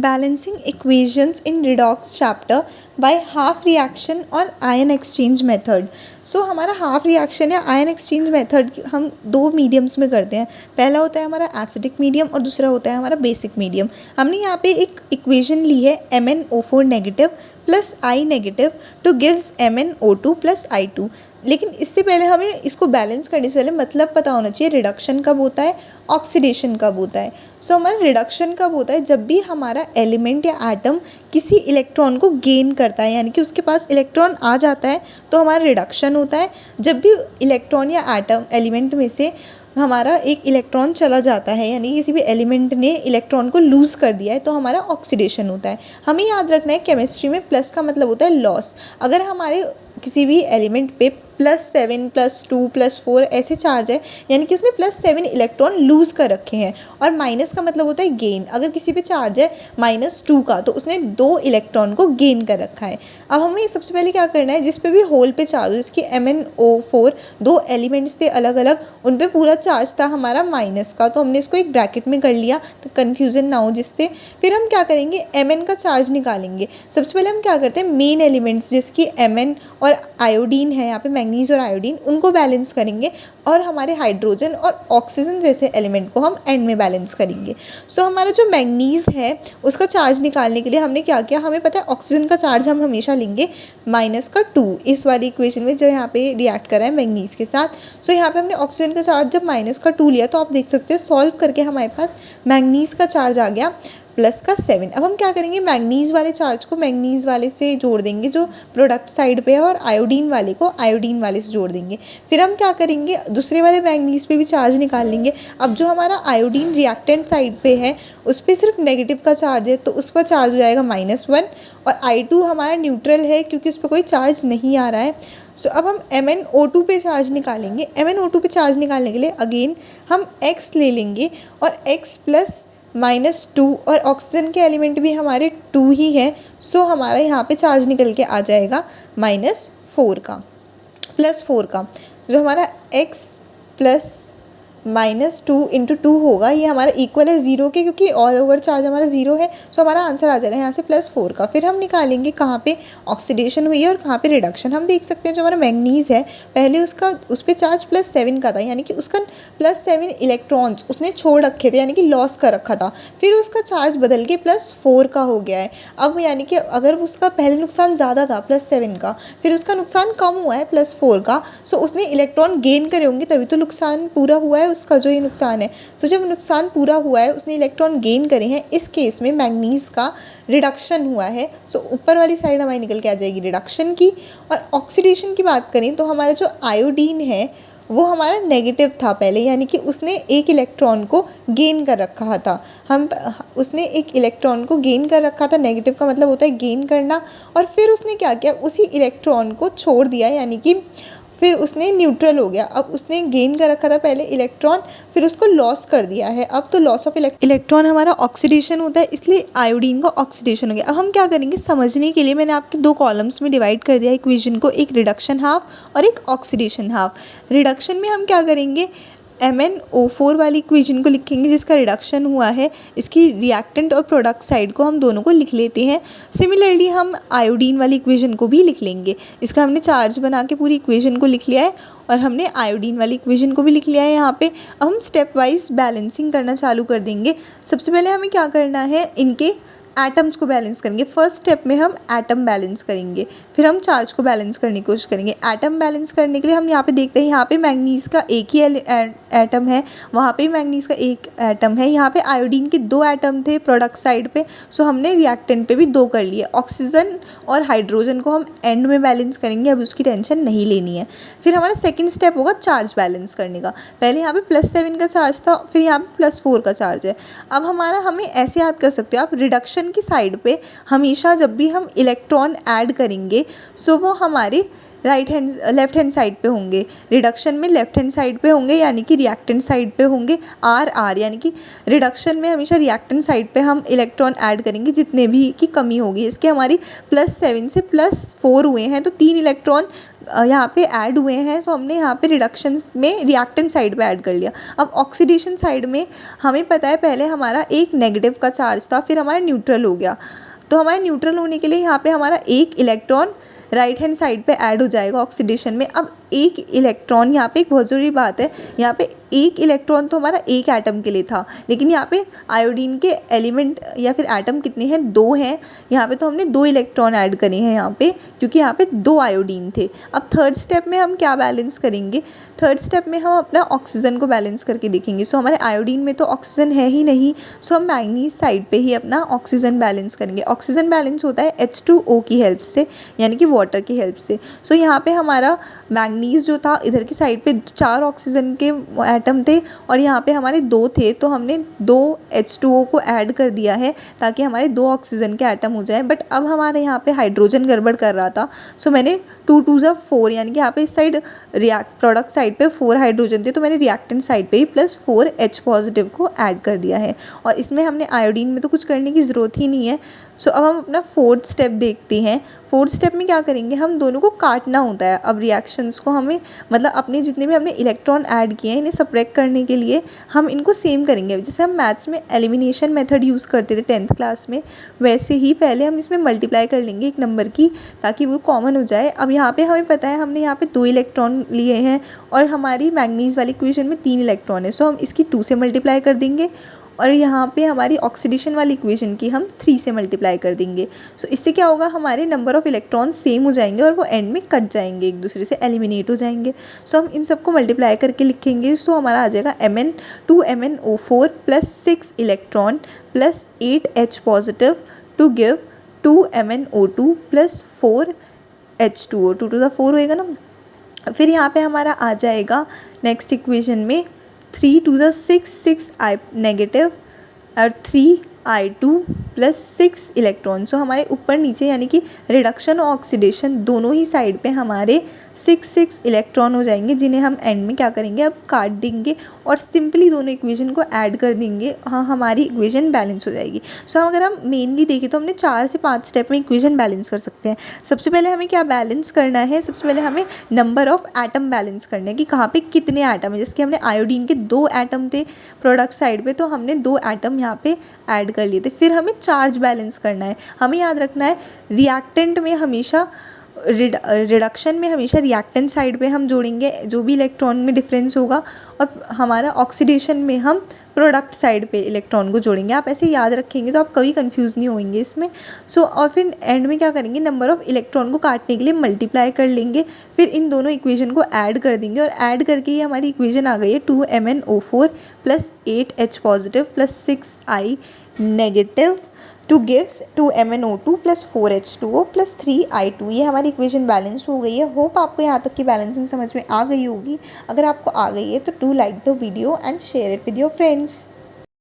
Balancing equations in redox chapter by half reaction और ion exchange method. सो हमारा half reaction या ion exchange method हम दो mediums में करते हैं। पहला होता है हमारा एसिडिक मीडियम और दूसरा होता है हमारा बेसिक मीडियम। हमने यहाँ पे एक इक्वेशन ली है MnO4 negative plus I negative two gives MnO2 plus I2। लेकिन इससे पहले हमें इसको बैलेंस करने से पहले मतलब पता होना चाहिए रिडक्शन कब होता है, ऑक्सीडेशन कब होता है। सो हमारा रिडक्शन कब होता है, जब भी हमारा एलिमेंट या एटम किसी इलेक्ट्रॉन को गेन करता है, यानी कि उसके पास इलेक्ट्रॉन आ जाता है तो हमारा रिडक्शन होता है। जब भी इलेक्ट्रॉन या एटम एलिमेंट में से हमारा एक इलेक्ट्रॉन चला जाता है, यानी किसी भी एलिमेंट ने इलेक्ट्रॉन को लूज़ कर दिया है, तो हमारा ऑक्सीडेशन होता है। हमें याद रखना है केमिस्ट्री में प्लस का मतलब होता है लॉस। अगर हमारे किसी भी एलिमेंट पे +7 +2 +4 ऐसे चार्ज है, यानी कि उसने +7 इलेक्ट्रॉन लूज़ कर रखे हैं। और माइनस का मतलब होता है गेन। अगर किसी पे चार्ज है -2 का, तो उसने 2 इलेक्ट्रॉन को गेन कर रखा है। अब हमें सबसे पहले क्या करना है, जिस पे भी होल पे चार्ज हो, जिसकी MnO4 दो एलिमेंट्स थे अलग अलग, उन पे पूरा चार्ज था हमारा माइनस का, तो हमने इसको एक ब्रैकेट में कर लिया तो कन्फ्यूज़न ना हो जिससे। फिर हम क्या करेंगे, Mn का चार्ज निकालेंगे। सबसे पहले हम क्या करते हैं, मेन एलिमेंट्स जिसकी Mn और आयोडीन है, यहाँ पे मैंगनीज और आयोडीन, उनको बैलेंस करेंगे और हमारे हाइड्रोजन और ऑक्सीजन जैसे एलिमेंट को हम एंड में बैलेंस करेंगे। सो हमारा जो मैंगनीज है उसका चार्ज निकालने के लिए हमने क्या किया, हमें पता है ऑक्सीजन का चार्ज हम हमेशा लेंगे -2 इस वाली इक्वेशन में जो यहाँ पे रिएक्ट कर रहा है मैंगनीज के साथ। सो यहाँ पे हमने ऑक्सीजन का चार्ज जब -2 लिया, तो आप देख सकते हैं सॉल्व करके हमारे पास मैंगनीज का चार्ज आ गया +7। अब हम क्या करेंगे, मैंगनीज वाले चार्ज को मैंगनीज वाले से जोड़ देंगे जो प्रोडक्ट साइड पे है, और आयोडीन वाले को आयोडीन वाले से जोड़ देंगे। फिर हम क्या करेंगे, दूसरे वाले मैंगनीज पे भी चार्ज निकाल लेंगे। अब जो हमारा आयोडीन रिएक्टेंट साइड पे है उस पर सिर्फ नेगेटिव का चार्ज है, तो उस पर चार्ज हो जाएगा -1, और I2 हमारा न्यूट्रल है क्योंकि उस पर कोई चार्ज नहीं आ रहा है। सो अब हम MnO2 पे चार्ज निकालेंगे। MnO2 पे चार्ज निकालने के लिए अगेन हम X ले लेंगे, और X प्लस -2, और ऑक्सीजन के एलिमेंट भी हमारे 2 ही हैं। सो हमारा यहाँ पे चार्ज निकल के आ जाएगा -4 का, +4 का। जो हमारा X प्लस -2 × 2 होगा, ये हमारा इक्वल है 0 के, क्योंकि ऑल ओवर चार्ज हमारा 0 है। सो हमारा आंसर आ जाएगा यहाँ से +4 का। फिर हम निकालेंगे कहाँ पे ऑक्सीडेशन हुई है और कहाँ पे रिडक्शन। हम देख सकते हैं जो हमारा मैंगनीज है पहले उस पर चार्ज +7 का था, यानी कि उसका +7 इलेक्ट्रॉन्स उसने छोड़ रखे थे, यानी कि लॉस कर रखा था। फिर उसका चार्ज बदल के +4 का हो गया है। अब यानी कि अगर उसका पहले नुकसान ज़्यादा था +7 का, फिर उसका नुकसान कम हुआ है +4 का। सो उसने इलेक्ट्रॉन गेन करे होंगे, तभी तो नुकसान पूरा हुआ है उसका जो ये नुकसान है। तो जब नुकसान पूरा हुआ है, उसने इलेक्ट्रॉन गेन करे हैं, इस केस में मैंगनीज का रिडक्शन हुआ है। सो ऊपर वाली साइड हमारी निकल के आ जाएगी रिडक्शन की। और ऑक्सीडेशन की बात करें तो हमारा जो आयोडीन है वो हमारा नेगेटिव था पहले, यानी कि उसने एक इलेक्ट्रॉन को गेन कर रखा था। उसने एक इलेक्ट्रॉन को गेन कर रखा था, नेगेटिव का मतलब होता है गेन करना। और फिर उसने क्या किया, उसी इलेक्ट्रॉन को छोड़ दिया, यानी कि फिर उसने न्यूट्रल हो गया। अब उसने गेन कर रखा था पहले इलेक्ट्रॉन, फिर उसको लॉस कर दिया है। अब तो लॉस ऑफ इलेक्ट्रॉन हमारा ऑक्सीडेशन होता है, इसलिए आयोडीन का ऑक्सीडेशन हो गया। अब हम क्या करेंगे, समझने के लिए मैंने आपके 2 कॉलम्स में डिवाइड कर दिया इक्वेशन को, एक रिडक्शन हाफ और एक ऑक्सीडेशन हाफ। रिडक्शन में हम क्या करेंगे, MnO4 वाली इक्वेशन को लिखेंगे जिसका रिडक्शन हुआ है, इसकी रिएक्टेंट और प्रोडक्ट साइड को हम दोनों को लिख लेते हैं। सिमिलरली हम आयोडीन वाली इक्वेशन को भी लिख लेंगे। इसका हमने चार्ज बना के पूरी इक्वेशन को लिख लिया है, और हमने आयोडीन वाली इक्वेशन को भी लिख लिया है यहाँ पे। अब हम स्टेप वाइज बैलेंसिंग करना चालू कर देंगे। सबसे पहले हमें क्या करना है, इनके एटम्स को बैलेंस करेंगे। फर्स्ट स्टेप में हम एटम बैलेंस करेंगे, फिर हम चार्ज को बैलेंस करने की कोशिश करेंगे। एटम बैलेंस करने के लिए हम यहाँ पे देखते हैं, यहाँ पे मैंगनीज का एक ही एटम है, वहाँ पे मैंगनीज का एक एटम है, यहाँ पे आयोडीन के 2 एटम थे प्रोडक्ट साइड पे। सो हमने रिएक्टेंट पे भी 2 कर लिए। ऑक्सीजन और हाइड्रोजन को हम एंड में बैलेंस करेंगे, अब उसकी टेंशन नहीं लेनी है। फिर हमारा सेकेंड स्टेप होगा चार्ज बैलेंस करने का। पहले यहाँ पे +7 का चार्ज था, फिर यहाँ पे +4 का चार्ज है। अब हमें ऐसे याद कर सकते हो आप, रिडक्शन की साइड पे हमेशा जब भी हम इलेक्ट्रॉन ऐड करेंगे, सो वो हमारे लेफ्ट हैंड साइड पे होंगे, रिडक्शन में लेफ्ट हैंड साइड पे होंगे यानी कि रिएक्टेंट साइड पे होंगे आर यानी कि रिडक्शन में हमेशा रिएक्टेंट साइड पे हम इलेक्ट्रॉन ऐड करेंगे जितने भी की कमी होगी। इसके हमारी +7 से +4 हुए हैं, तो 3 इलेक्ट्रॉन यहाँ पे ऐड हुए हैं, सो हमने यहाँ पे रिडक्शन में रिएक्टेंट साइड पे ऐड कर लिया। अब ऑक्सीडेशन साइड में हमें पता है पहले हमारा एक नेगेटिव का चार्ज था, फिर हमारा न्यूट्रल हो गया, तो हमारे न्यूट्रल होने के लिए यहाँ पे हमारा एक इलेक्ट्रॉन राइट हैंड साइड पे ऐड हो जाएगा ऑक्सीडेशन में। अब एक इलेक्ट्रॉन, यहाँ पे एक बहुत ज़रूरी बात है, यहाँ पे एक इलेक्ट्रॉन तो हमारा एक एटम के लिए था, लेकिन यहाँ पे आयोडीन के एलिमेंट या फिर एटम कितने हैं, 2 हैं। यहाँ पे तो हमने 2 इलेक्ट्रॉन ऐड करे हैं यहाँ पे, क्योंकि यहाँ पे 2 आयोडीन थे। अब थर्ड स्टेप में हम क्या बैलेंस करेंगे, थर्ड स्टेप में हम अपना ऑक्सीजन को बैलेंस करके देखेंगे। सो हमारे आयोडीन में तो ऑक्सीजन है ही नहीं, सो हम मैंगनीज साइड पे ही अपना ऑक्सीजन बैलेंस करेंगे। ऑक्सीजन बैलेंस होता है H2O की हेल्प से, यानी कि वाटर की हेल्प से। सो यहाँ पे हमारा मैंगनीज जो था, इधर की साइड पे 4 ऑक्सीजन के एटम थे और यहाँ पे हमारे 2 थे, तो हमने 2 H2O को ऐड कर दिया है ताकि हमारे 2 ऑक्सीजन के एटम हो जाए। बट अब हमारे यहाँ पे हाइड्रोजन गड़बड़ कर रहा था, सो मैंने 2 2 ज़ा 4 यानी कि यहाँ पे इस साइड प्रोडक्ट साइड पे 4 हाइड्रोजन थे, तो मैंने रिएक्टेंट साइड पे ही +4 H पॉजिटिव को ऐड कर दिया है। और इसमें हमने आयोडीन में तो कुछ करने की ज़रूरत ही नहीं है। सो अब हम अपना फोर्थ स्टेप देखते हैं। फोर्थ स्टेप में क्या करेंगे, हम दोनों को काटना होता है। अब रिएक्शंस को हमें मतलब अपने जितने भी हमने इलेक्ट्रॉन ऐड किए हैं, इन्हें सब्ट्रैक्ट करने के लिए हम इनको सेम करेंगे। जैसे हम मैथ्स में एलिमिनेशन मेथड यूज़ करते थे 10th क्लास में, वैसे ही पहले हम इसमें मल्टीप्लाई कर लेंगे एक नंबर की, ताकि वो कॉमन हो जाए। अब यहाँ पे हमें पता है हमने यहाँ पे 2 इलेक्ट्रॉन लिए हैं और हमारी मैंगनीज वाली इक्वेशन में 3 इलेक्ट्रॉन है, सो हम इसकी 2 से मल्टीप्लाई कर देंगे और यहाँ पे हमारी ऑक्सीडेशन वाली इक्वेशन की हम 3 से मल्टीप्लाई कर देंगे। सो इससे क्या होगा, हमारे नंबर ऑफ़ इलेक्ट्रॉन सेम हो जाएंगे और वो एंड में कट जाएंगे, एक दूसरे से एलिमिनेट हो जाएंगे। सो हम इन सबको मल्टीप्लाई करके लिखेंगे, सो हमारा आ जाएगा Mn2MnO4 +6 electron +8 H positive to give 2MnO2 +4 H2O। 2 to the 4 होएगा ना। फिर यहाँ पे हमारा आ जाएगा नेक्स्ट इक्वेशन में 3 टू द 6 6 I नेगेटिव और 3I2 +6 इलेक्ट्रॉन। सो हमारे ऊपर नीचे यानी कि रिडक्शन और ऑक्सीडेशन दोनों ही साइड पे हमारे 6 6 इलेक्ट्रॉन हो जाएंगे, जिन्हें हम एंड में क्या करेंगे, अब काट देंगे और सिंपली दोनों इक्वेशन को ऐड कर देंगे। हाँ, हमारी इक्वेशन बैलेंस हो जाएगी। सो अगर हम मेनली देखें तो हमने 4 से 5 स्टेप में इक्वेशन बैलेंस कर सकते हैं। सबसे पहले हमें क्या बैलेंस करना है, सबसे पहले हमें नंबर ऑफ़ एटम बैलेंस करना है कि कहाँ पे कितने एटम है। जैसे कि हमने आयोडीन के 2 एटम थे प्रोडक्ट साइड पे, तो हमने 2 एटम यहाँ पे ऐड कर लिए थे। फिर हमें चार्ज बैलेंस करना है। हमें याद रखना है रिएक्टेंट में हमेशा रिडक्शन में हमेशा रिएक्टेंट साइड पे हम जोड़ेंगे जो भी इलेक्ट्रॉन में डिफरेंस होगा, और हमारा ऑक्सीडेशन में हम प्रोडक्ट साइड पे इलेक्ट्रॉन को जोड़ेंगे। आप ऐसे याद रखेंगे तो आप कभी कंफ्यूज नहीं होंगे इसमें। सो और फिर एंड में क्या करेंगे, नंबर ऑफ़ इलेक्ट्रॉन को काटने के लिए मल्टीप्लाई कर लेंगे, फिर इन दोनों इक्वेशन को ऐड कर देंगे और ऐड करके ही हमारी इक्वेशन आ गई है 2MnO4 +8 H positive +6 I negative two gives 2MnO2 +4 H2O +3I2। ये हमारी इक्वेशन बैलेंस हो गई है। होप आपको यहाँ तक की बैलेंसिंग समझ में आ गई होगी। अगर आपको आ गई है तो do like the video and share it with your friends.